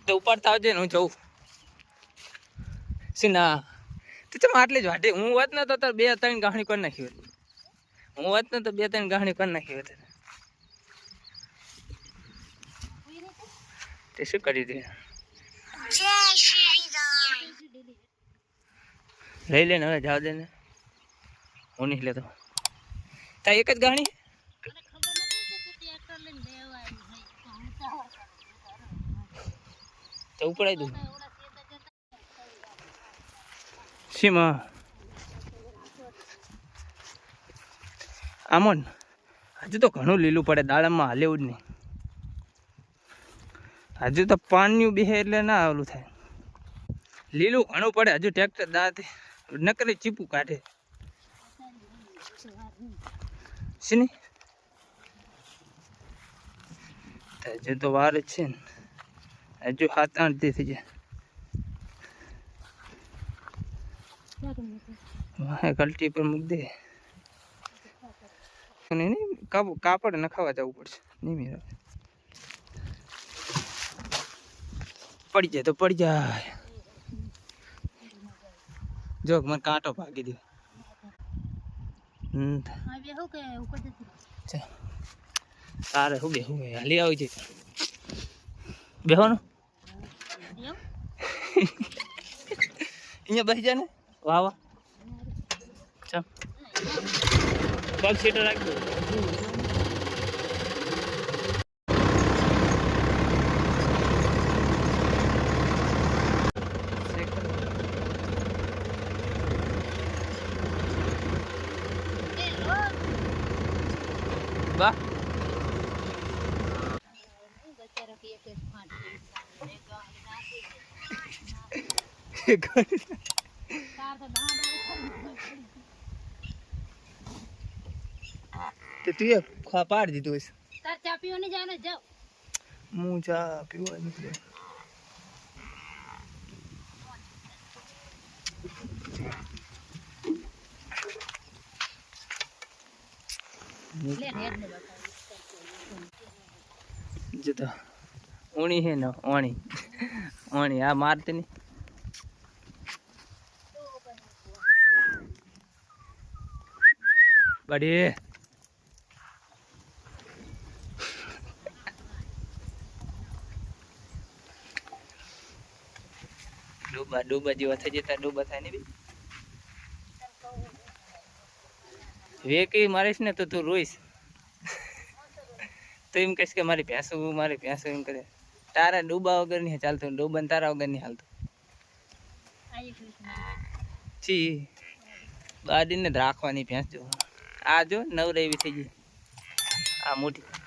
તો ઉપાડતા આવજે ને હું જઉં ના તો તમે આટલી જ વાટી હું વાત ને તો તાર 2-3 ગાહણી કરી નાખી હોત હું વાત ને તો 2-3 ગાહણી કરી નાખી હોત તે શું કરી દે લઈ લે ને હવે જાવ દે ને હું નહીં લેતો તા એક જ ગાહણી તો ઉપડાઈ દઉં સીમા આમોન હજુ તો ઘણું લીલું પડે દાડમમાં હાલેવું જ નહીં હજુ તો પાણીયું બેહે એટલે ના ઓલું થાય લીલું ઘણું પડે હજુ ટ્રેક્ટર દાંત નકરી ચીપું કાઢે શીની હજુ તો વાર જ છે ને હજુ 7-8 દી થઈ જાય વાહે કલ્ટી પર મૂક દે નહીં કાપડ નખાવા જવું પડશે નહીં મેળવે પડી જાય તો પડી જાય જો મને કાંટો ભાગી દો તારે શું બેહું હાલી આવી જાય બેહવાનું અહીંયા બેસી જાય ને વાહ વાહ ચાલ પગ સીટો રાખજો વાહ તું એ પાડ દીધું હશે તાર ચા પીવા નહીં જાને જાવ હું ચા પીવા નીકળ્યો જતા ઓણી હે ને ઓણી ઓણી આ મારતી નહીં બડી ડૂબા જેવા થઈ જતા ડૂબા થાય ને બી વેકી મારીશ ને તો તું રોઈશ તો એમ કહીશ કે મારી ભેંસું એમ કરે તારા ડૂબા વગર નહીં ચાલતું ડૂબા ને તારા વગર નહીં હાલતું છી બાદીને રાખવાની ભેંસ જો આ જો નવરેવી થઈ ગઈ આ મોટી